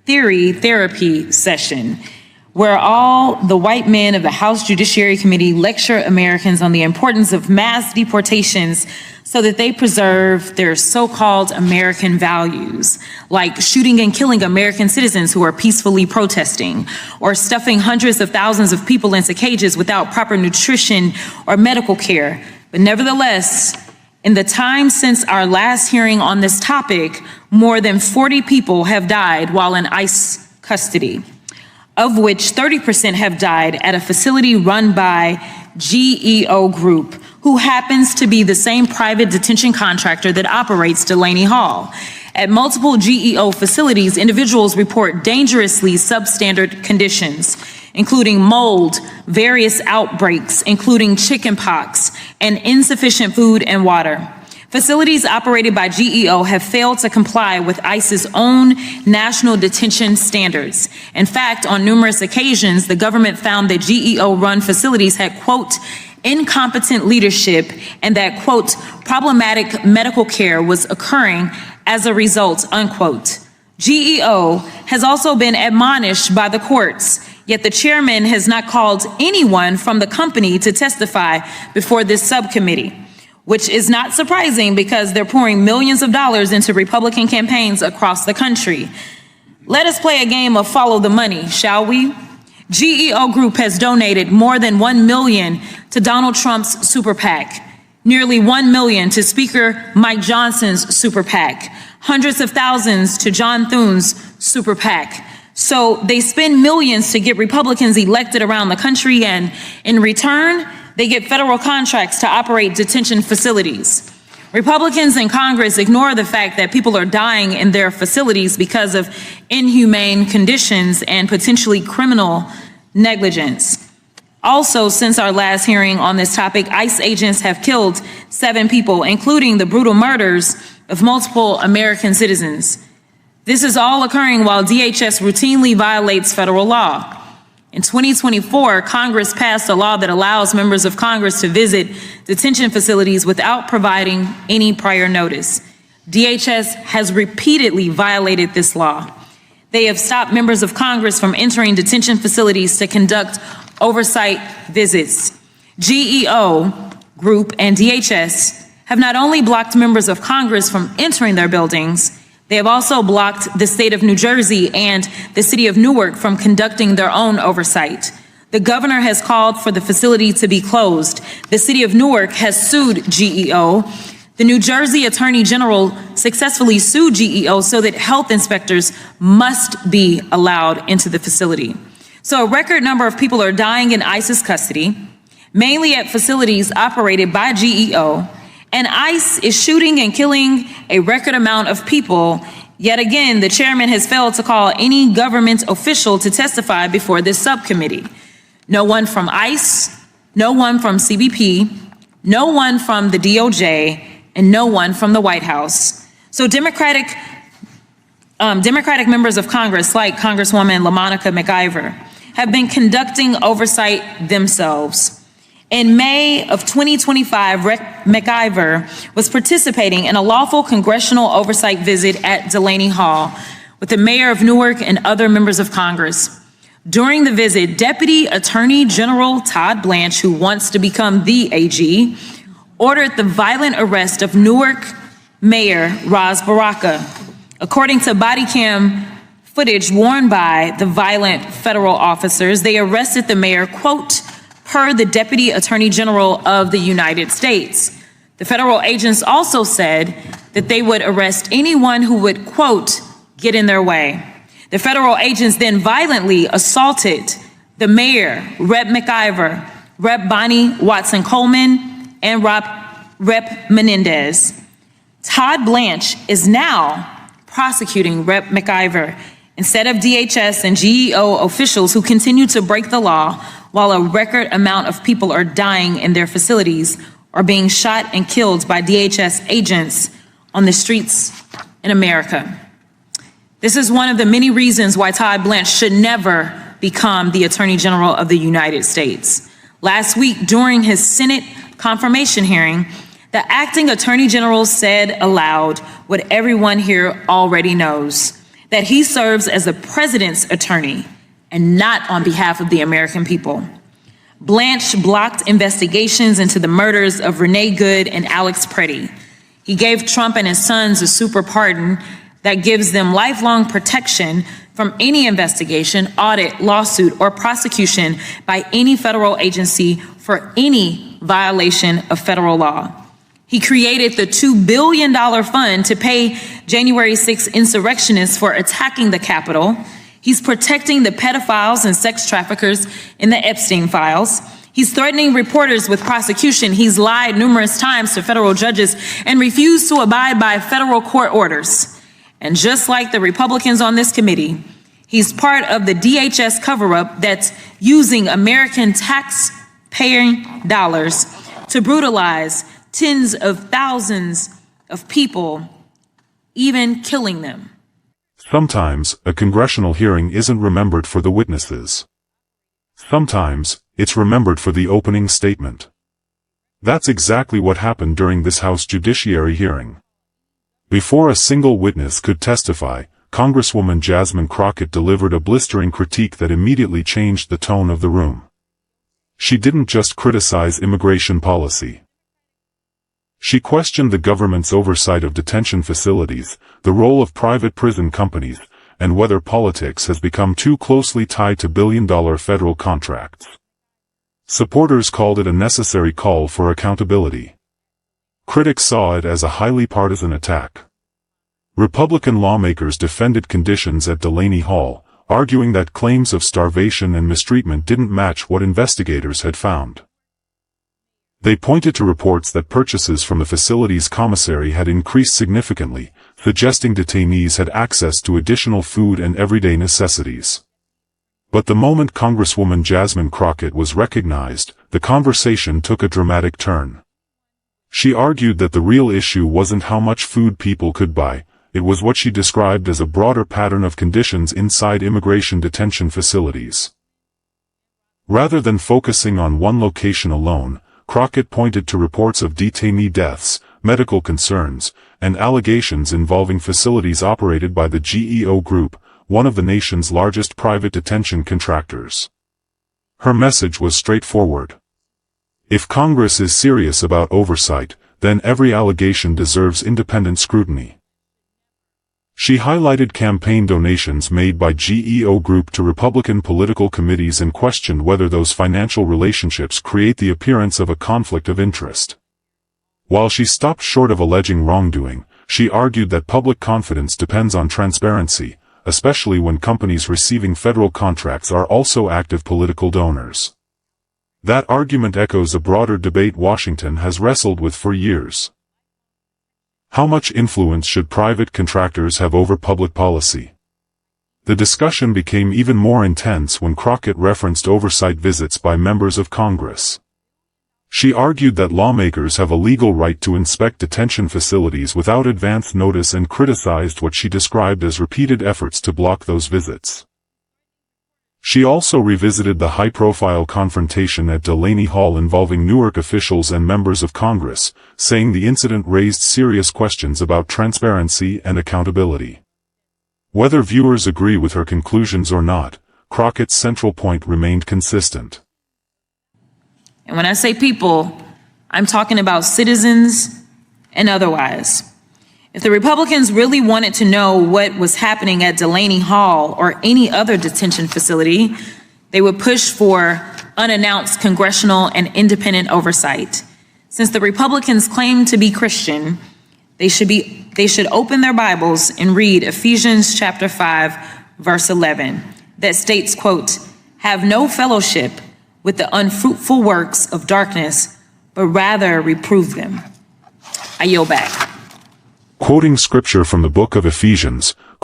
theory therapy session, where all the white men of the House Judiciary Committee lecture Americans on the importance of mass deportations so that they preserve their so-called American values, like shooting and killing American citizens who are peacefully protesting, or stuffing hundreds of thousands of people into cages without proper nutrition or medical care. But nevertheless, in the time since our last hearing on this topic, more than 40 people have died while in ICE custody, of which 30% have died at a facility run by GEO Group, who happens to be the same private detention contractor that operates Delaney Hall. At multiple GEO facilities, individuals report dangerously substandard conditions, including mold, various outbreaks, including chickenpox, and insufficient food and water. Facilities operated by GEO have failed to comply with ICE's own national detention standards. In fact, on numerous occasions, the government found that GEO-run facilities had, quote, incompetent leadership, and that, quote, problematic medical care was occurring as a result, unquote. GEO has also been admonished by the courts, yet the chairman has not called anyone from the company to testify before this subcommittee, which is not surprising because they're pouring millions of dollars into Republican campaigns across the country. Let us play a game of follow the money, shall we? GEO Group has donated more than $1 million to Donald Trump's super PAC, nearly $1 million to Speaker Mike Johnson's super PAC, hundreds of thousands to John Thune's super PAC. So they spend millions to get Republicans elected around the country, and in return, they get federal contracts to operate detention facilities. Republicans in Congress ignore the fact that people are dying in their facilities because of inhumane conditions and potentially criminal negligence. Also, since our last hearing on this topic, ICE agents have killed 7 people, including the brutal murders of multiple American citizens. This is all occurring while DHS routinely violates federal law. In 2024, Congress passed a law that allows members of Congress to visit detention facilities without providing any prior notice. DHS has repeatedly violated this law. They have stopped members of Congress from entering detention facilities to conduct oversight visits. GEO Group and DHS have not only blocked members of Congress from entering their buildings, they have also blocked the state of New Jersey and the city of Newark from conducting their own oversight. The governor has called for the facility to be closed. The city of Newark has sued GEO. The New Jersey Attorney General successfully sued GEO so that health inspectors must be allowed into the facility. So a record number of people are dying in ICE's custody, mainly at facilities operated by GEO, and ICE is shooting and killing a record amount of people. Yet again, the chairman has failed to call any government official to testify before this subcommittee. No one from ICE, no one from CBP, no one from the DOJ, and no one from the White House. So Democratic members of Congress, like Congresswoman LaMonica McIver, have been conducting oversight themselves. In May of 2025, McIver was participating in a lawful congressional oversight visit at Delaney Hall with the mayor of Newark and other members of Congress. During the visit, Deputy Attorney General Todd Blanche, who wants to become the AG, ordered the violent arrest of Newark Mayor Ras Baraka. According to body cam footage worn by the violent federal officers, they arrested the mayor, quote, per the Deputy Attorney General of the United States. The federal agents also said that they would arrest anyone who would, quote, get in their way. The federal agents then violently assaulted the mayor, Rep. McIver, Rep. Bonnie Watson-Coleman, and Rep. Menendez. Todd Blanche is now prosecuting Rep. McIver instead of DHS and GEO officials who continue to break the law while a record amount of people are dying in their facilities or being shot and killed by DHS agents on the streets in America. This is one of the many reasons why Todd Blanche should never become the Attorney General of the United States. Last week, during his Senate confirmation hearing, the acting Attorney General said aloud what everyone here already knows, that he serves as the president's attorney and not on behalf of the American people. Blanche blocked investigations into the murders of Renee Good and Alex Preddy. He gave Trump and his sons a super pardon that gives them lifelong protection from any investigation, audit, lawsuit, or prosecution by any federal agency for any violation of federal law. He created the $2 billion fund to pay January 6 insurrectionists for attacking the Capitol. He's protecting the pedophiles and sex traffickers in the Epstein files. He's threatening reporters with prosecution. He's lied numerous times to federal judges and refused to abide by federal court orders. And just like the Republicans on this committee, he's part of the DHS cover-up that's using American taxpayer dollars to brutalize tens of thousands of people, even killing them. Sometimes, a congressional hearing isn't remembered for the witnesses. Sometimes, it's remembered for the opening statement. That's exactly what happened during this House Judiciary hearing. Before a single witness could testify, Congresswoman Jasmine Crockett delivered a blistering critique that immediately changed the tone of the room. She didn't just criticize immigration policy. She questioned the government's oversight of detention facilities, the role of private prison companies, and whether politics has become too closely tied to billion-dollar federal contracts. Supporters called it a necessary call for accountability. Critics saw it as a highly partisan attack. Republican lawmakers defended conditions at Delaney Hall, arguing that claims of starvation and mistreatment didn't match what investigators had found. They pointed to reports that purchases from the facility's commissary had increased significantly, suggesting detainees had access to additional food and everyday necessities. But the moment Congresswoman Jasmine Crockett was recognized, the conversation took a dramatic turn. She argued that the real issue wasn't how much food people could buy, it was what she described as a broader pattern of conditions inside immigration detention facilities. Rather than focusing on one location alone, Crockett pointed to reports of detainee deaths, medical concerns, and allegations involving facilities operated by the GEO Group, one of the nation's largest private detention contractors. Her message was straightforward. If Congress is serious about oversight, then every allegation deserves independent scrutiny. She highlighted campaign donations made by GEO Group to Republican political committees and questioned whether those financial relationships create the appearance of a conflict of interest. While she stopped short of alleging wrongdoing, she argued that public confidence depends on transparency, especially when companies receiving federal contracts are also active political donors. That argument echoes a broader debate Washington has wrestled with for years. How much influence should private contractors have over public policy? The discussion became even more intense when Crockett referenced oversight visits by members of Congress. She argued that lawmakers have a legal right to inspect detention facilities without advance notice and criticized what she described as repeated efforts to block those visits. She also revisited the high-profile confrontation at Delaney Hall involving Newark officials and members of Congress, saying the incident raised serious questions about transparency and accountability. Whether viewers agree with her conclusions or not, Crockett's central point remained consistent. And when I say people, I'm talking about citizens and otherwise. If the Republicans really wanted to know what was happening at Delaney Hall or any other detention facility, they would push for unannounced congressional and independent oversight. Since the Republicans claim to be Christian, they should open their Bibles and read Ephesians chapter 5, verse 11, that states, quote, "Have no fellowship with the unfruitful works of darkness, but rather reprove them." I yield back. Quoting scripture from the book of Ephesians,